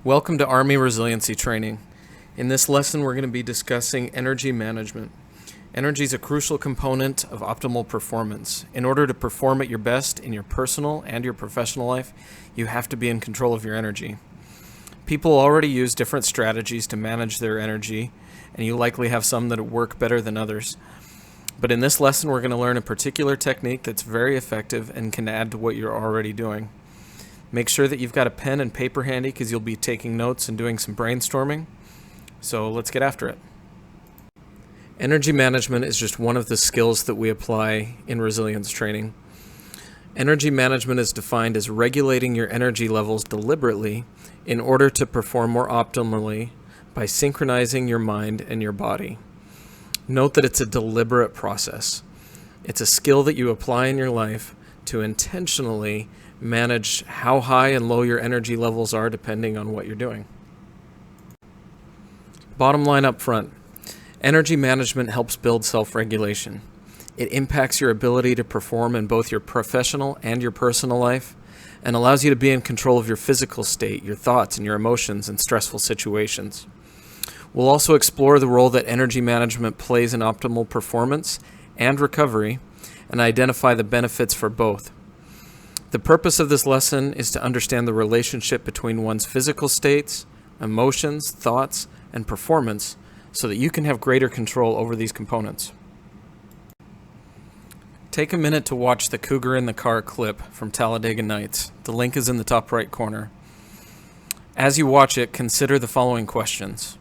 Welcome to Army Resiliency Training. In this lesson, we're going to be discussing energy management. Energy is a crucial component of optimal performance. In order to perform at your best in your personal and your professional life, you have to be in control of your energy. People already use different strategies to manage their energy, and you likely have some that work better than others. But in this lesson, we're going to learn a particular technique that's very effective and can add to what you're already doing. Make sure that you've got a pen and paper handy because you'll be taking notes and doing some brainstorming. So let's get after it. Energy management is just one of the skills that we apply in resilience training. Energy management is defined as regulating your energy levels deliberately in order to perform more optimally by synchronizing your mind and your body. Note that it's a deliberate process. It's a skill that you apply in your life to intentionally manage how high and low your energy levels are depending on what you're doing. Bottom line up front, energy management helps build self-regulation. It impacts your ability to perform in both your professional and your personal life and allows you to be in control of your physical state, your thoughts, and your emotions in stressful situations. We'll also explore the role that energy management plays in optimal performance and recovery and identify the benefits for both. The purpose of this lesson is to understand the relationship between one's physical states, emotions, thoughts, and performance so that you can have greater control over these components. Take a minute to watch the Cougar in the Car clip from Talladega Nights. The link is in the top right corner. As you watch it, consider the following questions.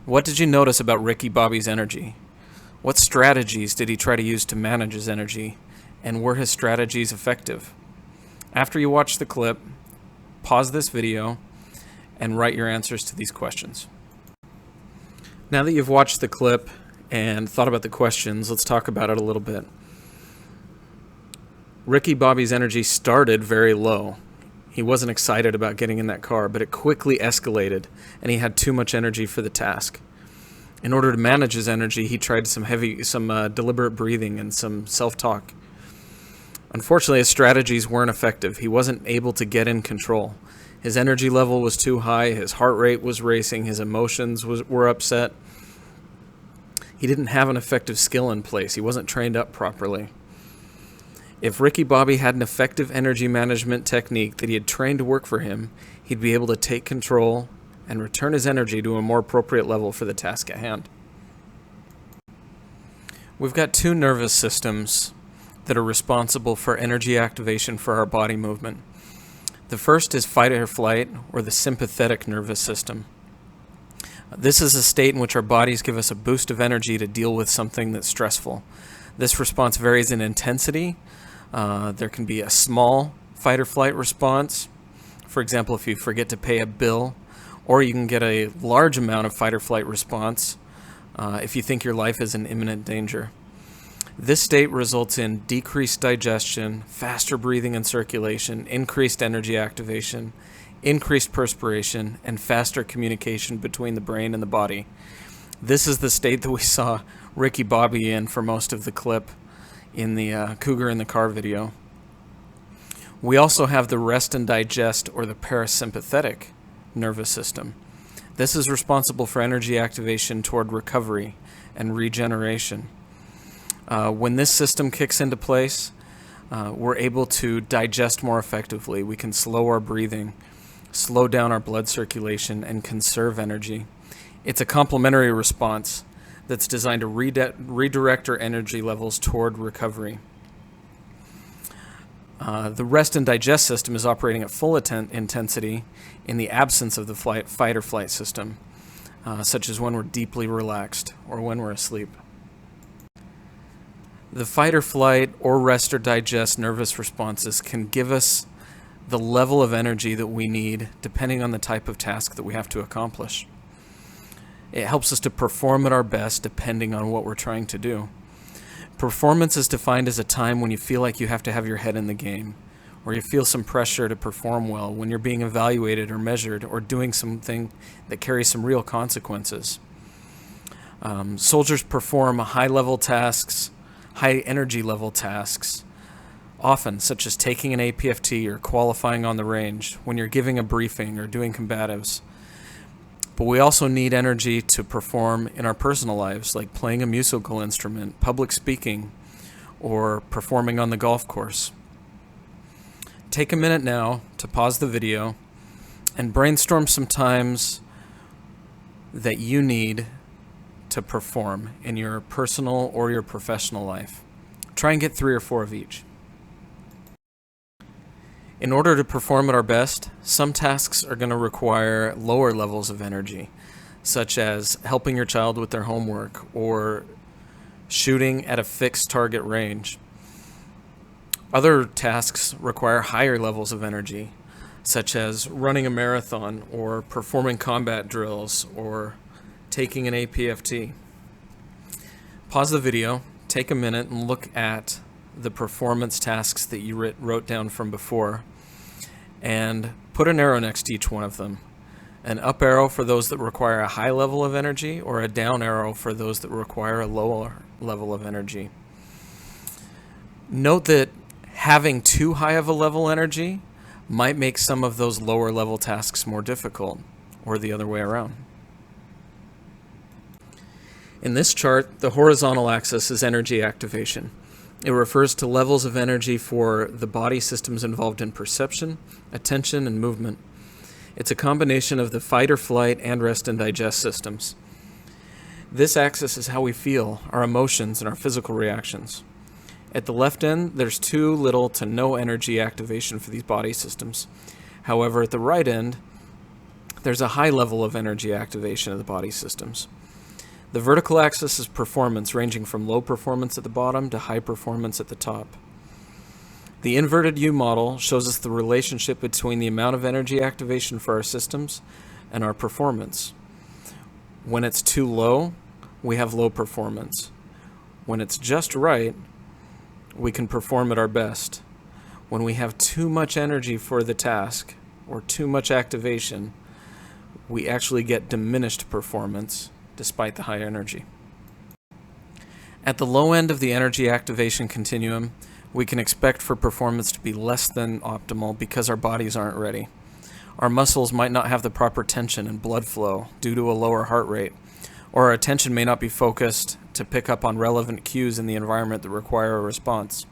What did you notice about Ricky Bobby's energy? What strategies did he try to use to manage his energy? And were his strategies effective? After you watch the clip, pause this video and write your answers to these questions. Now that you've watched the clip and thought about the questions, let's talk about it a little bit. Ricky Bobby's energy started very low. He wasn't excited about getting in that car, but it quickly escalated and he had too much energy for the task. In order to manage his energy, he tried some deliberate breathing and some self-talk. Unfortunately, his strategies weren't effective. He wasn't able to get in control. His energy level was too high, his heart rate was racing, his emotions were upset. He didn't have an effective skill in place. He wasn't trained up properly. If Ricky Bobby had an effective energy management technique that he had trained to work for him, he'd be able to take control and return his energy to a more appropriate level for the task at hand. We've got two nervous systems that are responsible for energy activation for our body movement. The first is fight or flight, or the sympathetic nervous system. This is a state in which our bodies give us a boost of energy to deal with something that's stressful. This response varies in intensity. There can be a small fight or flight response, for example, if you forget to pay a bill, or you can get a large amount of fight or flight response if you think your life is in imminent danger. This state results in decreased digestion, faster breathing and circulation, increased energy activation, increased perspiration, and faster communication between the brain and the body. This is the state that we saw Ricky Bobby in for most of the clip in the Cougar in the Car video. We also have the rest and digest, or the parasympathetic nervous system. This is responsible for energy activation toward recovery and regeneration. When this system kicks into place, we're able to digest more effectively. We can slow our breathing, slow down our blood circulation, and conserve energy. It's a complementary response that's designed to redirect our energy levels toward recovery. The rest and digest system is operating at full intensity in the absence of the fight or flight system, such as when we're deeply relaxed or when we're asleep. The fight or flight or rest or digest nervous responses can give us the level of energy that we need depending on the type of task that we have to accomplish. It helps us to perform at our best depending on what we're trying to do. Performance is defined as a time when you feel like you have to have your head in the game, or you feel some pressure to perform well when you're being evaluated or measured or doing something that carries some real consequences. Soldiers perform high energy level tasks often, such as taking an APFT or qualifying on the range, when you're giving a briefing or doing combatives. But we also need energy to perform in our personal lives, like playing a musical instrument, public speaking, or performing on the golf course. Take a minute now to pause the video and brainstorm some times that you need to perform in your personal or your professional life. Try and get 3 or 4 of each. In order to perform at our best, some tasks are going to require lower levels of energy, such as helping your child with their homework or shooting at a fixed target range. Other tasks require higher levels of energy, such as running a marathon or performing combat drills or taking an APFT. Pause the video, take a minute and look at the performance tasks that you wrote down from before, and put an arrow next to each one of them. An up arrow for those that require a high level of energy, or a down arrow for those that require a lower level of energy. Note that having too high of a level energy might make some of those lower level tasks more difficult, or the other way around. In this chart, the horizontal axis is energy activation. It refers to levels of energy for the body systems involved in perception, attention, and movement. It's a combination of the fight or flight and rest and digest systems. This axis is how we feel, our emotions, and our physical reactions. At the left end, there's too little to no energy activation for these body systems. However, at the right end, there's a high level of energy activation of the body systems. The vertical axis is performance, ranging from low performance at the bottom to high performance at the top. The inverted U model shows us the relationship between the amount of energy activation for our systems and our performance. When it's too low, we have low performance. When it's just right, we can perform at our best. When we have too much energy for the task or too much activation, we actually get diminished performance despite the high energy. At the low end of the energy activation continuum, we can expect for performance to be less than optimal because our bodies aren't ready. Our muscles might not have the proper tension and blood flow due to a lower heart rate, or our attention may not be focused to pick up on relevant cues in the environment that require a response.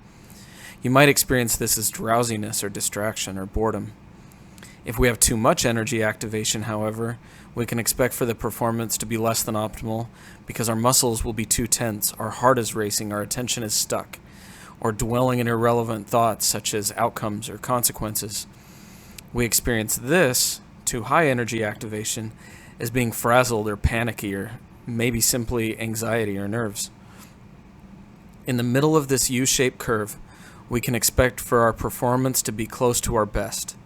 You might experience this as drowsiness or distraction or boredom. If we have too much energy activation, however, we can expect for the performance to be less than optimal because our muscles will be too tense, our heart is racing, our attention is stuck, or dwelling in irrelevant thoughts such as outcomes or consequences. We experience this, too high energy activation, as being frazzled or panicky, or maybe simply anxiety or nerves. In the middle of this U-shaped curve, we can expect for our performance to be close to our best,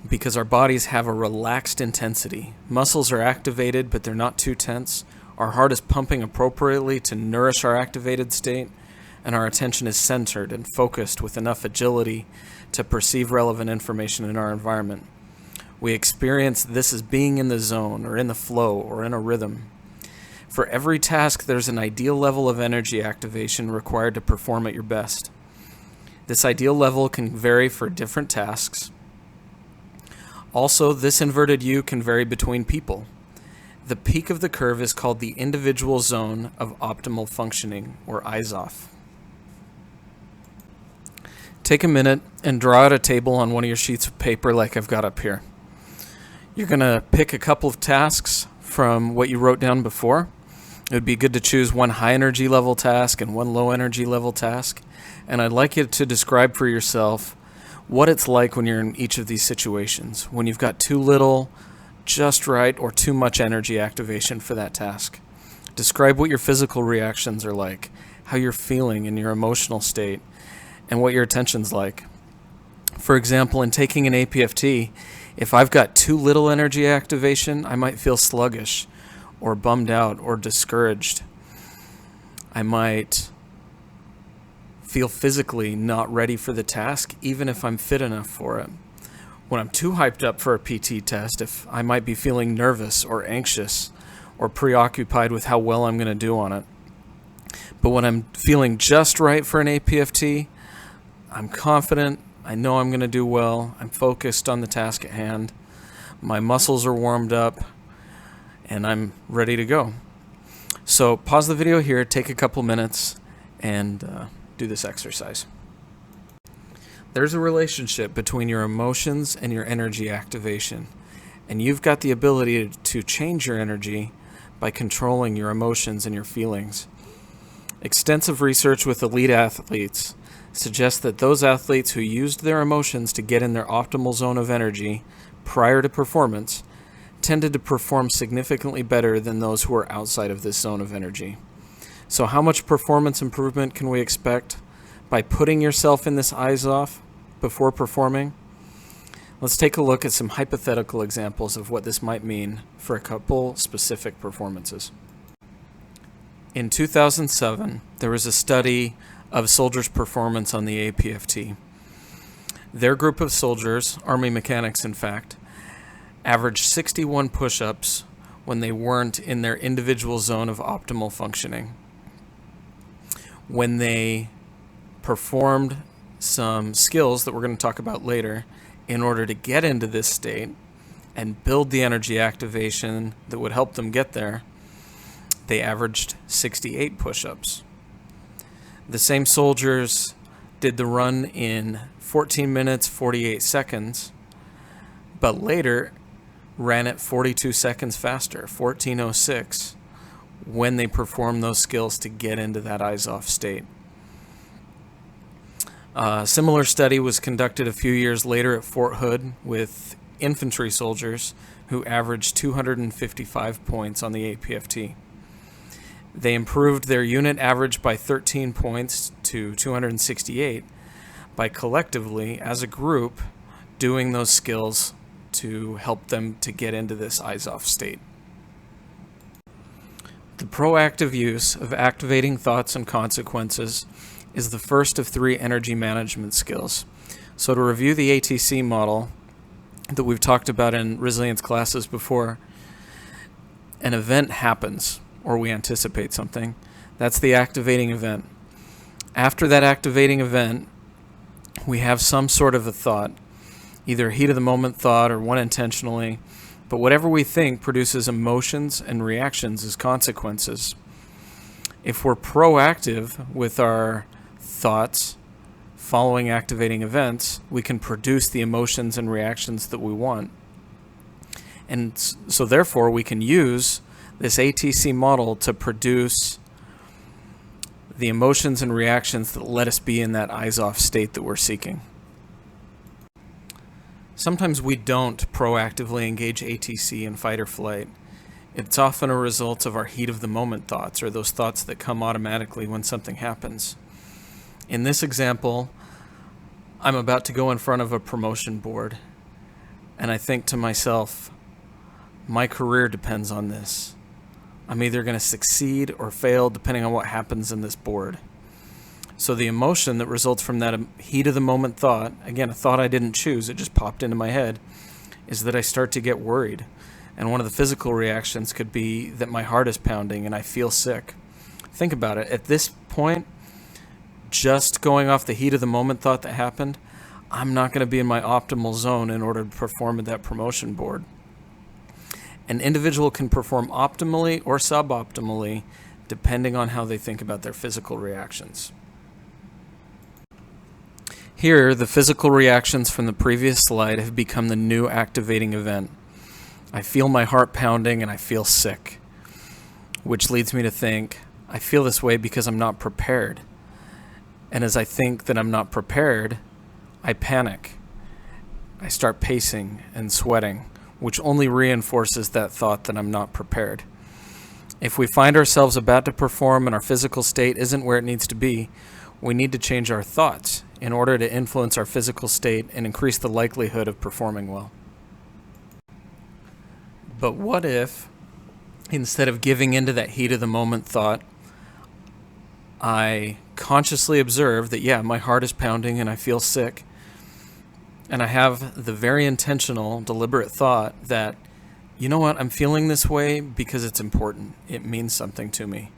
because our bodies have a relaxed intensity. Muscles are activated, but they're not too tense. Our heart is pumping appropriately to nourish our activated state, and our attention is centered and focused with enough agility to perceive relevant information in our environment. We experience this as being in the zone, or in the flow, or in a rhythm. For every task, there's an ideal level of energy activation required to perform at your best. This ideal level can vary for different tasks. Also, this inverted U can vary between people. The peak of the curve is called the individual zone of optimal functioning, or IZOF. Take a minute and draw out a table on one of your sheets of paper like I've got up here. You're going to pick a couple of tasks from what you wrote down before. It would be good to choose one high energy level task and one low energy level task. And I'd like you to describe for yourself what it's like when you're in each of these situations, when you've got too little, just right, or too much energy activation for that task. Describe what your physical reactions are like, how you're feeling in your emotional state, and what your attention's like. For example, in taking an APFT, if I've got too little energy activation, I might feel sluggish or bummed out or discouraged. I might feel physically not ready for the task, even if I'm fit enough for it. When I'm too hyped up for a PT test, if I might be feeling nervous or anxious or preoccupied with how well I'm going to do on it. But when I'm feeling just right for an APFT, I'm confident. I know I'm going to do well. I'm focused on the task at hand. My muscles are warmed up, and I'm ready to go. So pause the video here, take a couple minutes, and do this exercise. There's a relationship between your emotions and your energy activation, and you've got the ability to change your energy by controlling your emotions and your feelings. Extensive research with elite athletes suggests that those athletes who used their emotions to get in their optimal zone of energy prior to performance tended to perform significantly better than those who are outside of this zone of energy. So how much performance improvement can we expect by putting yourself in this eyes off before performing? Let's take a look at some hypothetical examples of what this might mean for a couple specific performances. In 2007, there was a study of soldiers' performance on the APFT. Their group of soldiers, Army mechanics in fact, averaged 61 push-ups when they weren't in their individual zone of optimal functioning. When they performed some skills that we're going to talk about later in order to get into this state and build the energy activation that would help them get there, they averaged 68 push-ups. The same soldiers did the run in 14 minutes, 48 seconds, but later ran it 42 seconds faster, 14:06, when they performed those skills to get into that eyes-off state. A similar study was conducted a few years later at Fort Hood with infantry soldiers who averaged 255 points on the APFT. They improved their unit average by 13 points to 268 by collectively, as a group, doing those skills to help them to get into this eyes-off state. The proactive use of activating thoughts and consequences is the first of 3 energy management skills. So to review the ATC model that we've talked about in resilience classes before, an event happens, or we anticipate something. That's the activating event. After that activating event, we have some sort of a thought, either a heat-of-the-moment thought or one intentionally, but whatever we think produces emotions and reactions as consequences. If we're proactive with our thoughts following activating events, we can produce the emotions and reactions that we want. And so therefore, we can use this ATC model to produce the emotions and reactions that let us be in that eyes-off state that we're seeking. Sometimes we don't proactively engage ATC in fight or flight. It's often a result of our heat-of-the-moment thoughts, or those thoughts that come automatically when something happens. In this example, I'm about to go in front of a promotion board, and I think to myself, my career depends on this. I'm either going to succeed or fail depending on what happens in this board. So the emotion that results from that heat-of-the-moment thought, again, a thought I didn't choose, it just popped into my head, is that I start to get worried. And one of the physical reactions could be that my heart is pounding and I feel sick. Think about it. At this point, just going off the heat-of-the-moment thought that happened, I'm not going to be in my optimal zone in order to perform at that promotion board. An individual can perform optimally or suboptimally depending on how they think about their physical reactions. Here, the physical reactions from the previous slide have become the new activating event. I feel my heart pounding and I feel sick, which leads me to think, I feel this way because I'm not prepared. And as I think that I'm not prepared, I panic. I start pacing and sweating, which only reinforces that thought that I'm not prepared. If we find ourselves about to perform and our physical state isn't where it needs to be, we need to change our thoughts in order to influence our physical state and increase the likelihood of performing well. But what if, instead of giving into that heat-of-the-moment thought, I consciously observe that, yeah, my heart is pounding and I feel sick, and I have the very intentional, deliberate thought that, you know what, I'm feeling this way because it's important. It means something to me.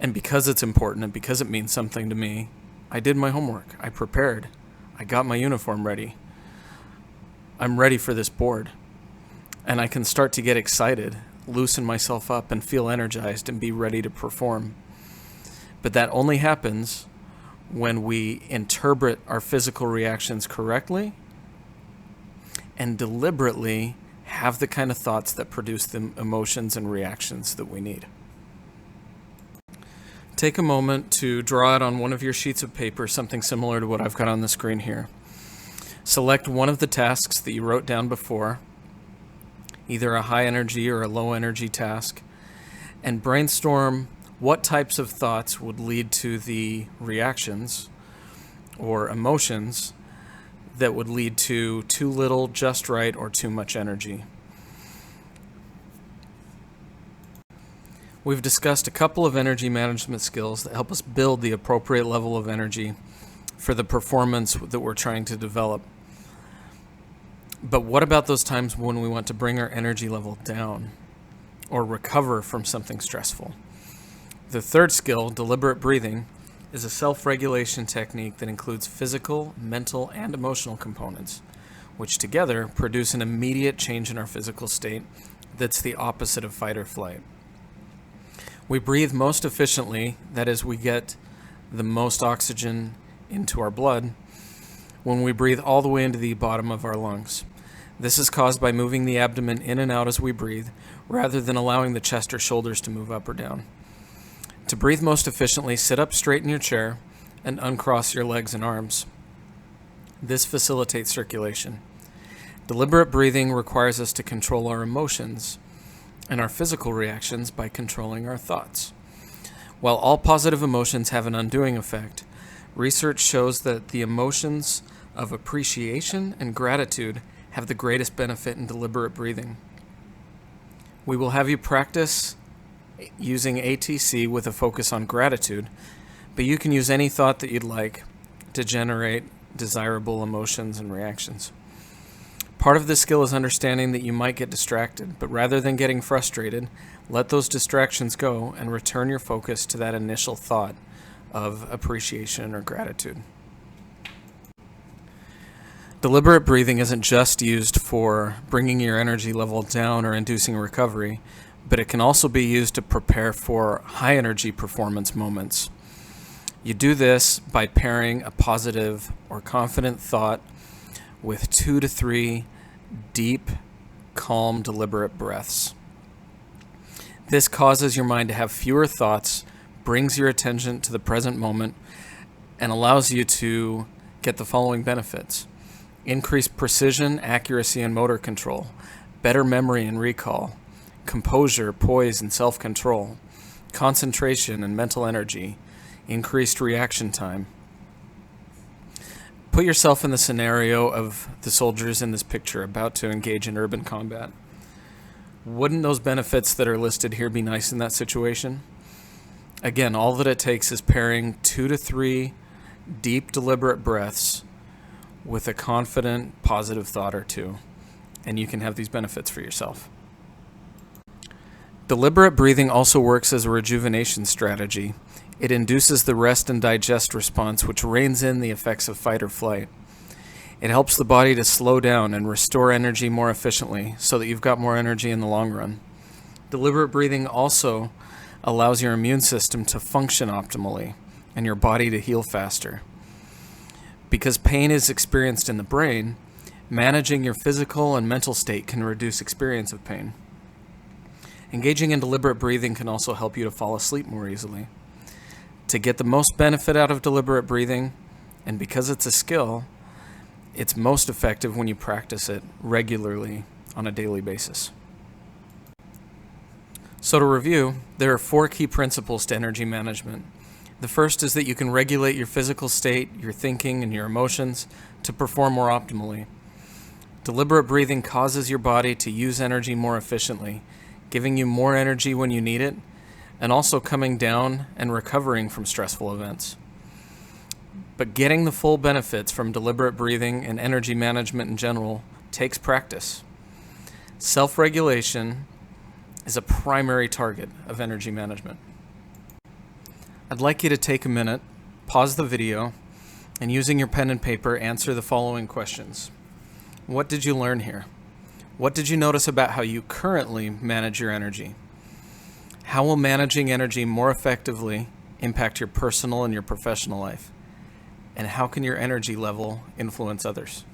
And because it's important and because it means something to me, I did my homework. I prepared. I got my uniform ready. I'm ready for this board. And I can start to get excited, loosen myself up, and feel energized and be ready to perform. But that only happens when we interpret our physical reactions correctly and deliberately have the kind of thoughts that produce the emotions and reactions that we need. Take a moment to draw out on one of your sheets of paper something similar to what I've got on the screen here. Select one of the tasks that you wrote down before, either a high energy or a low energy task, and brainstorm what types of thoughts would lead to the reactions or emotions that would lead to too little, just right, or too much energy. We've discussed a couple of energy management skills that help us build the appropriate level of energy for the performance that we're trying to develop. But what about those times when we want to bring our energy level down or recover from something stressful? The third skill, deliberate breathing, is a self-regulation technique that includes physical, mental, and emotional components, which together produce an immediate change in our physical state that's the opposite of fight or flight. We breathe most efficiently, that is, we get the most oxygen into our blood, when we breathe all the way into the bottom of our lungs. This is caused by moving the abdomen in and out as we breathe, rather than allowing the chest or shoulders to move up or down. To breathe most efficiently, sit up straight in your chair and uncross your legs and arms. This facilitates circulation. Deliberate breathing requires us to control our emotions and our physical reactions by controlling our thoughts. While all positive emotions have an undoing effect, research shows that the emotions of appreciation and gratitude have the greatest benefit in deliberate breathing. We will have you practice using ATC with a focus on gratitude, but you can use any thought that you'd like to generate desirable emotions and reactions. Part of this skill is understanding that you might get distracted, but rather than getting frustrated, let those distractions go and return your focus to that initial thought of appreciation or gratitude. Deliberate breathing isn't just used for bringing your energy level down or inducing recovery, but it can also be used to prepare for high energy performance moments. You do this by pairing a positive or confident thought with 2 to 3 deep, calm, deliberate breaths. This causes your mind to have fewer thoughts, brings your attention to the present moment, and allows you to get the following benefits: increased precision, accuracy, and motor control, better memory and recall, composure, poise, and self-control, concentration and mental energy, increased reaction time. Put yourself in the scenario of the soldiers in this picture about to engage in urban combat. Wouldn't those benefits that are listed here be nice in that situation? Again, all that it takes is pairing 2 to 3 deep, deliberate breaths with a confident, positive thought or two, and you can have these benefits for yourself. Deliberate breathing also works as a rejuvenation strategy. It induces the rest and digest response, which reins in the effects of fight or flight. It helps the body to slow down and restore energy more efficiently so that you've got more energy in the long run. Deliberate breathing also allows your immune system to function optimally and your body to heal faster. Because pain is experienced in the brain, managing your physical and mental state can reduce experience of pain. Engaging in deliberate breathing can also help you to fall asleep more easily. To get the most benefit out of deliberate breathing, and because it's a skill, it's most effective when you practice it regularly on a daily basis. So to review, there are 4 key principles to energy management. The first is that you can regulate your physical state, your thinking, and your emotions to perform more optimally. Deliberate breathing causes your body to use energy more efficiently, giving you more energy when you need it, and also coming down and recovering from stressful events. But getting the full benefits from deliberate breathing and energy management in general takes practice. Self-regulation is a primary target of energy management. I'd like you to take a minute, pause the video, And using your pen and paper, answer the following questions. What did you learn here? What did you notice about how you currently manage your energy? How will managing energy more effectively impact your personal and your professional life? And how can your energy level influence others?